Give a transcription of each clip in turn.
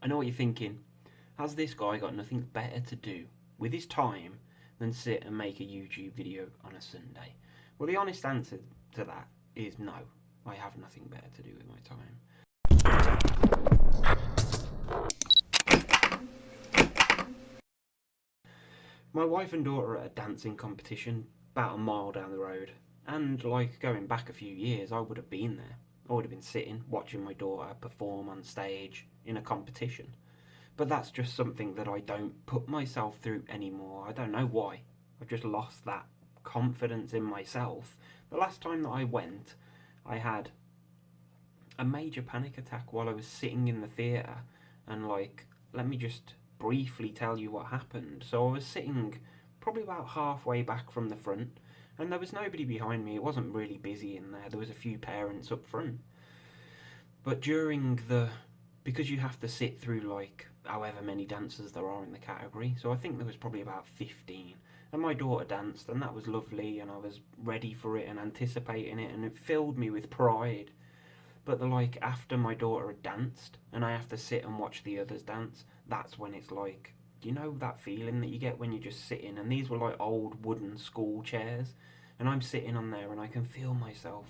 I know what you're thinking. Has this guy got nothing better to do with his time than sit and make a YouTube video on a Sunday? Well, the honest answer to that is no. I have nothing better to do with my time. My wife and daughter are at a dancing competition about a mile down the road, and like going back a few years, I would have been there. I would have been sitting watching my daughter perform on stage in a competition. But that's just something that I don't put myself through anymore. I don't know why. I've just lost that confidence in myself. The last time that I went, I had a major panic attack while I was sitting in the theatre, and like, let me just briefly tell you what happened. So I was sitting probably about halfway back from the front, and there was nobody behind me. It wasn't really busy in there. There was a few parents up front. But because you have to sit through like however many dancers there are in the category, so I think there was probably about 15. And my daughter danced, and that was lovely, and I was ready for it and anticipating it, and it filled me with pride. But like after my daughter had danced, and I have to sit and watch the others dance, that's when it's like, you know that feeling that you get when you're just sitting, and these were like old wooden school chairs, and I'm sitting on there and I can feel myself.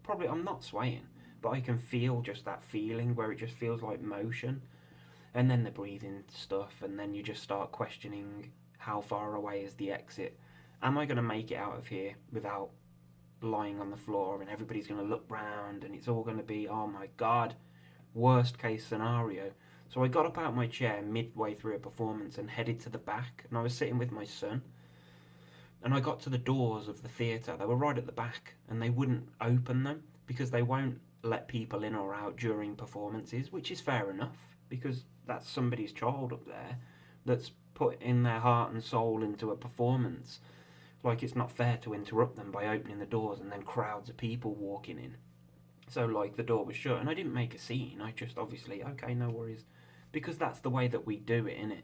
Probably I'm not swaying, but I can feel just that feeling where it just feels like motion. And then the breathing stuff, and then you just start questioning how far away is the exit. Am I going to make it out of here without lying on the floor, and everybody's going to look round, and it's all going to be, oh my god, worst case scenario. So I got up out of my chair midway through a performance and headed to the back, and I was sitting with my son, and I got to the doors of the theatre. They were right at the back, and they wouldn't open them because they won't let people in or out during performances, which is fair enough because that's somebody's child up there that's put in their heart and soul into a performance. Like, it's not fair to interrupt them by opening the doors and then crowds of people walking in. So like the door was shut, and I didn't make a scene. I just obviously, okay, no worries, because that's the way that we do it, innit?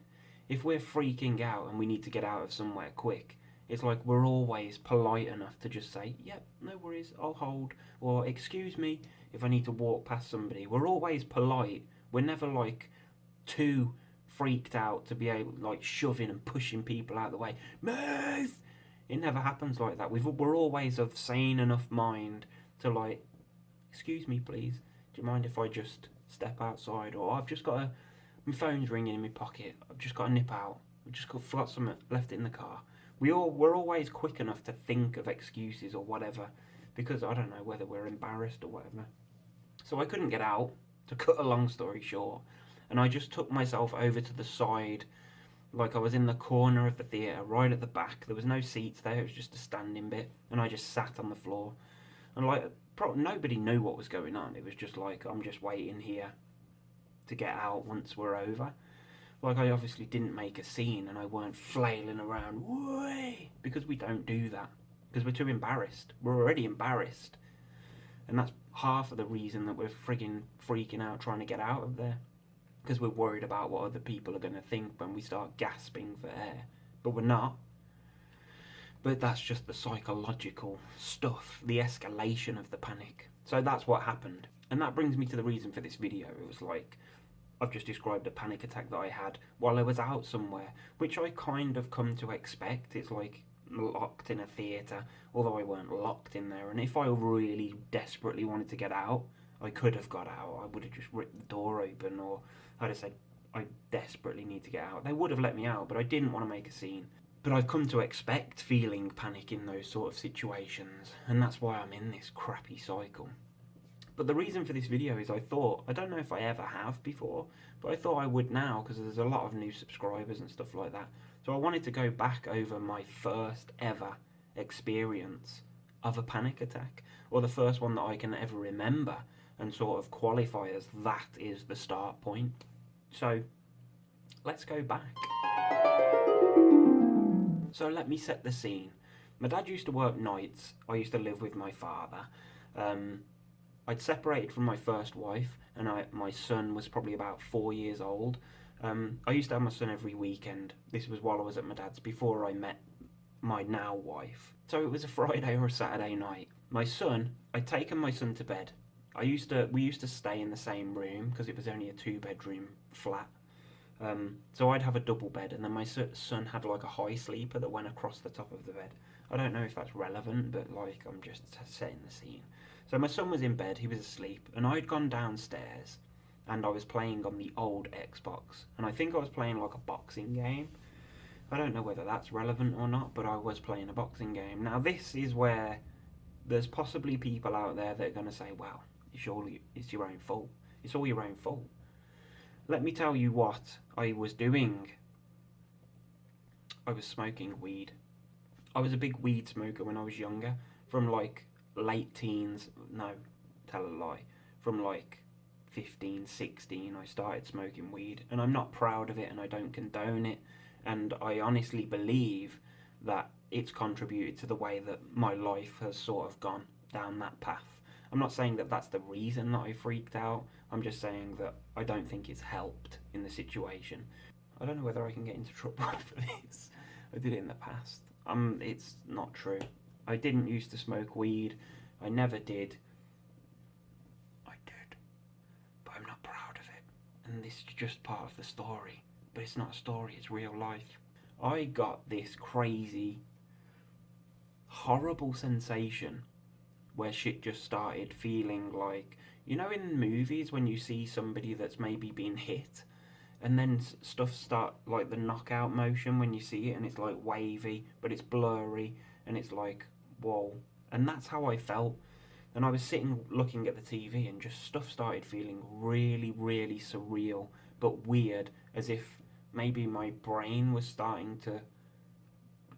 If we're freaking out and we need to get out of somewhere quick, it's like we're always polite enough to just say, yep, no worries, I'll hold, or excuse me if I need to walk past somebody. We're always polite. We're never like too freaked out to be able like shoving and pushing people out of the way. Move! It never happens like that. We're always of sane enough mind to like, excuse me, please. Do you mind if I just step outside? Or I've just got my phone's ringing in my pocket. I've just got to nip out. Forgot something, left it in the car. We're always quick enough to think of excuses or whatever, because I don't know whether we're embarrassed or whatever. So I couldn't get out. To cut a long story short, and I just took myself over to the side, like I was in the corner of the theatre, right at the back. There was no seats there, it was just a standing bit, and I just sat on the floor. And like, nobody knew what was going on. It was just like, I'm just waiting here to get out once we're over. Like, I obviously didn't make a scene, and I weren't flailing around, way, because we don't do that. Because we're too embarrassed. We're already embarrassed. And that's half of the reason that we're frigging freaking out trying to get out of there. Because we're worried about what other people are going to think when we start gasping for air. But we're not. But that's just the psychological stuff, the escalation of the panic. So that's what happened. And that brings me to the reason for this video. It was like, I've just described a panic attack that I had while I was out somewhere, which I kind of come to expect. It's like locked in a theatre, although I weren't locked in there. And if I really desperately wanted to get out, I could have got out. I would have just ripped the door open, or I'd have said, I desperately need to get out. They would have let me out, but I didn't want to make a scene. But I've come to expect feeling panic in those sort of situations, and that's why I'm in this crappy cycle. But the reason for this video is I don't know if I ever have before, but I thought I would now because there's a lot of new subscribers and stuff like that. So I wanted to go back over my first ever experience of a panic attack, or the first one that I can ever remember, and sort of qualify as that is the start point. So let's go back. So let me set the scene. My dad used to work nights. I used to live with my father. I'd separated from my first wife, and my son was probably about 4 years old. I used to have my son every weekend. This was while I was at my dad's, before I met my now wife. So it was a Friday or a Saturday night. I'd taken my son to bed, We used to stay in the same room because it was only a 2 bedroom flat. So I'd have a double bed, and then my son had like a high sleeper that went across the top of the bed. I don't know if that's relevant, but like I'm just setting the scene. So my son was in bed, he was asleep, and I'd gone downstairs, and I was playing on the old Xbox, and I think I was playing like a boxing game. I don't know whether that's relevant or not, but I was playing a boxing game. Now this is where there's possibly people out there that are going to say, "Well, surely it's your own fault. It's all your own fault." Let me tell you what I was doing. I was smoking weed. I was a big weed smoker when I was younger, from like late teens. No, tell a lie. From like 15, 16, I started smoking weed, and I'm not proud of it, and I don't condone it, and I honestly believe that it's contributed to the way that my life has sort of gone down that path. I'm not saying that that's the reason that I freaked out. I'm just saying that I don't think it's helped in the situation. I don't know whether I can get into trouble for this. I did it in the past. It's not true. I didn't used to smoke weed. I never did. I did. But I'm not proud of it. And this is just part of the story. But it's not a story, it's real life. I got this crazy, horrible sensation where shit just started feeling like, you know, in movies when you see somebody that's maybe been hit, and then stuff start like the knockout motion when you see it, and it's like wavy, but it's blurry, and it's like, whoa. And that's how I felt. And I was sitting looking at the TV, and just stuff started feeling really, really surreal, but weird, as if maybe my brain was starting to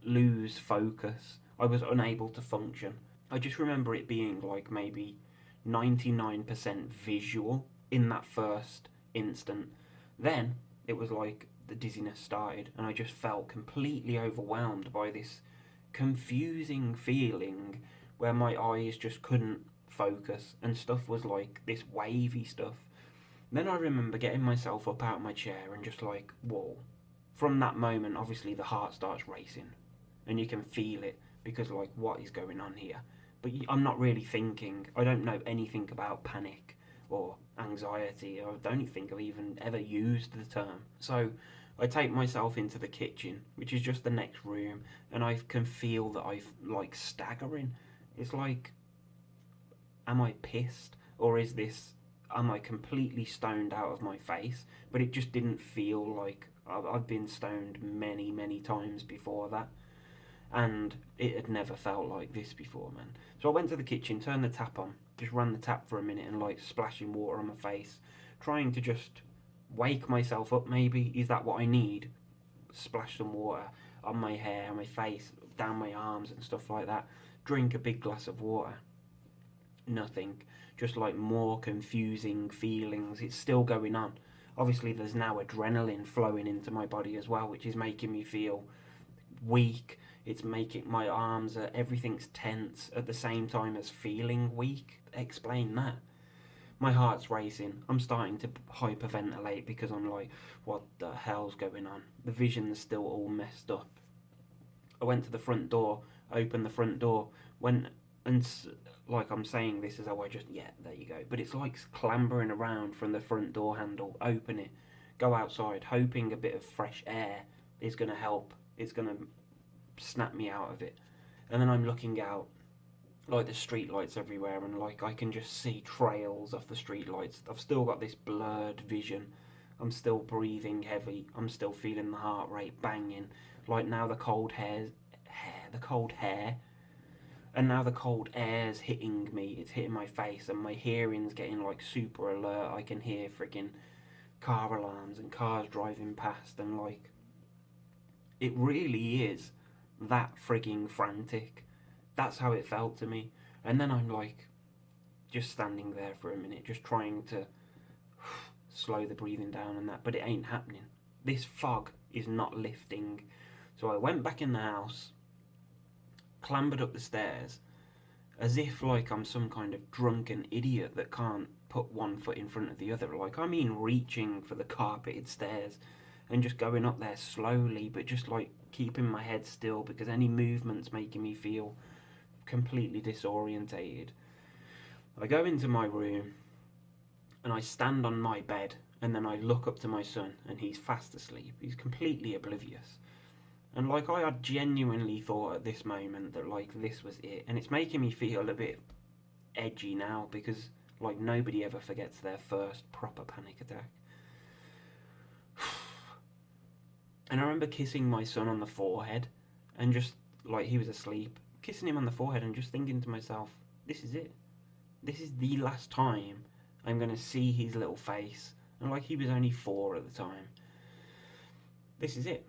lose focus. I was unable to function. I just remember it being like maybe 99% visual in that first instant. Then it was like the dizziness started, and I just felt completely overwhelmed by this confusing feeling where my eyes just couldn't focus, and stuff was like this wavy stuff. Then I remember getting myself up out of my chair and just like, whoa. From that moment, obviously the heart starts racing, and you can feel it, because like, what is going on here? But I'm not really thinking. I don't know anything about panic or anxiety. I don't think I've even ever used the term. So I take myself into the kitchen, which is just the next room, and I can feel that I've like staggering. It's like, am I pissed, or is this, am I completely stoned out of my face? But it just didn't feel like, I've been stoned many, many times before that, and it had never felt like this before, man. So I went to the kitchen, turned the tap on, just ran the tap for a minute, and like splashing water on my face, trying to just wake myself up. Maybe is that what I need? Splash some water on my hair, my face, down my arms and stuff like that. Drink a big glass of water. Nothing. Just like more confusing feelings. It's still going on. Obviously there's now adrenaline flowing into my body as well, which is making me feel weak. It's making my arms, everything's tense at the same time as feeling weak. Explain that. My heart's racing. I'm starting to hyperventilate because I'm like, what the hell's going on? The vision's still all messed up. I went to the front door, opened the front door, went and like I'm saying this is how I just, yeah, there you go. But it's like clambering around from the front door handle, open it, go outside, hoping a bit of fresh air is going to help. It's going to snap me out of it. And then I'm looking out, like the street lights everywhere, and like I can just see trails of the street lights. I've still got this blurred vision. I'm still breathing heavy. I'm still feeling the heart rate banging. Like now the cold hair, and now the cold air's hitting me. It's hitting my face, and my hearing's getting like super alert. I can hear freaking car alarms and cars driving past, and like it really is that frigging frantic. That's how it felt to me. And then I'm like just standing there for a minute, just trying to slow the breathing down and that, but it ain't happening. This fog is not lifting. So I went back in the house, clambered up the stairs, as if like I'm some kind of drunken idiot that can't put one foot in front of the other. Like, I mean, reaching for the carpeted stairs and just going up there slowly, but just like keeping my head still, because any movement's making me feel completely disorientated. I go into my room and I stand on my bed, and then I look up to my son and he's fast asleep. He's completely oblivious. And like, I had genuinely thought at this moment that like this was it, and it's making me feel a bit edgy now because like nobody ever forgets their first proper panic attack. And I remember kissing my son on the forehead and just like he was asleep, kissing him on the forehead and just thinking to myself, this is it. This is the last time I'm going to see his little face. And like, he was only 4 at the time. This is it.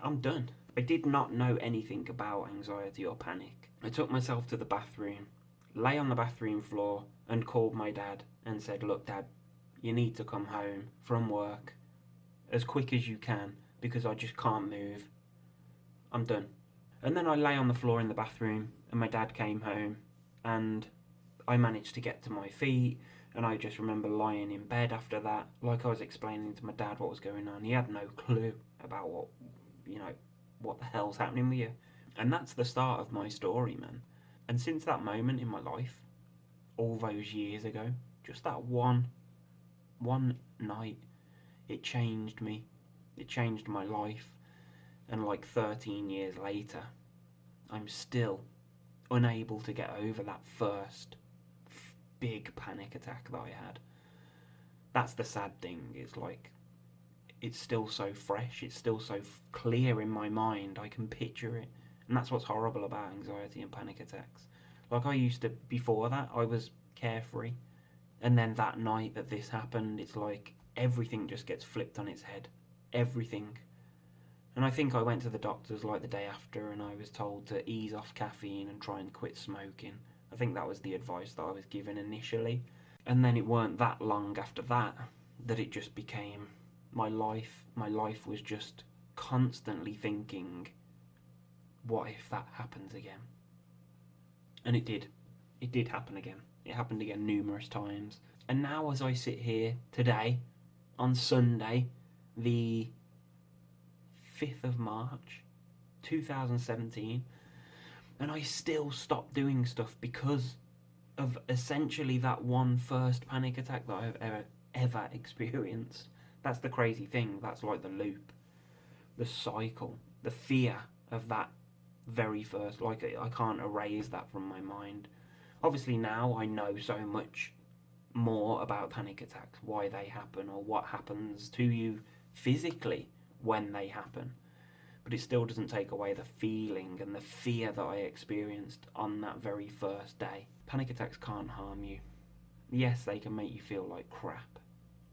I'm done. I did not know anything about anxiety or panic. I took myself to the bathroom, lay on the bathroom floor and called my dad and said, look Dad, you need to come home from work as quick as you can because I just can't move. I'm done. And then I lay on the floor in the bathroom and my dad came home and I managed to get to my feet, and I just remember lying in bed after that, like I was explaining to my dad what was going on. He had no clue about what the hell's happening with you. And that's the start of my story, man. And since that moment in my life, all those years ago, just that one night, it changed me. It changed my life. And like 13 years later, I'm still unable to get over that first big panic attack that I had. That's the sad thing. It's like, it's still so fresh. It's still so clear in my mind. I can picture it. And that's what's horrible about anxiety and panic attacks. Like, I used to, before that, I was carefree. And then that night that this happened, it's like everything just gets flipped on its head. Everything. And I think I went to the doctors like the day after and I was told to ease off caffeine and try and quit smoking. I think that was the advice that I was given initially. And then it weren't that long after that it just became my life. My life was just constantly thinking, what if that happens again? And it did. It did happen again. It happened again numerous times. And now as I sit here today, on Sunday, the 5th of March, 2017, and I still stopped doing stuff because of essentially that one first panic attack that I've ever experienced. That's the crazy thing. That's like the loop, the cycle, the fear of that very first. Like, I can't erase that from my mind. Obviously now I know so much more about panic attacks, why they happen or what happens to you physically when they happen. But it still doesn't take away the feeling and the fear that I experienced on that very first day. Panic attacks can't harm you. Yes, they can make you feel like crap,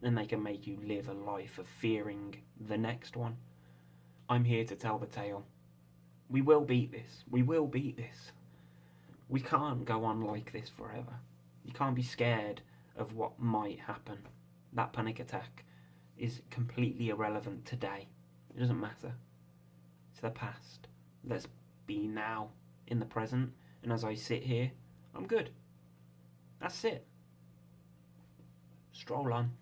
and they can make you live a life of fearing the next one. I'm here to tell the tale. We will beat this. We will beat this. We can't go on like this forever. You can't be scared of what might happen. That panic attack is completely irrelevant today. It doesn't matter. It's the past. Let's be now in the present. And as I sit here, I'm good. That's it. Stroll on.